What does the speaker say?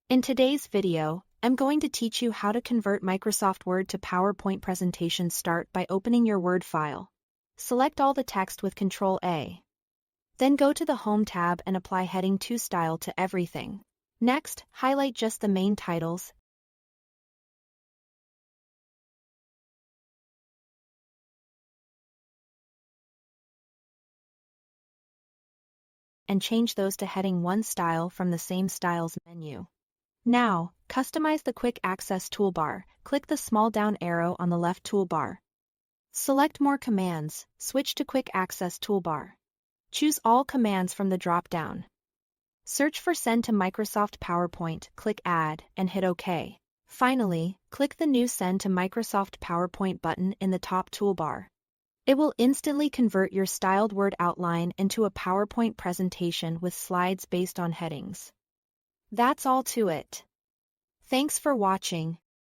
In today's video, I'm going to teach you how to convert Microsoft Word to PowerPoint presentation. Start by opening your Word file. Select all the text with Ctrl-A. Then go to the Home tab and apply Heading 2 style to everything. Next, highlight just the main titles and change those to Heading 1 style from the same styles menu. Now, customize the Quick Access toolbar. Click the small down arrow on the left toolbar. Select More Commands, switch to Quick Access toolbar. Choose all commands from the drop-down. Search for Send to Microsoft PowerPoint, click Add, and hit OK. Finally, click the new Send to Microsoft PowerPoint button in the top toolbar. It will instantly convert your styled Word outline into a PowerPoint presentation with slides based on headings. That's all to it. Thanks for watching.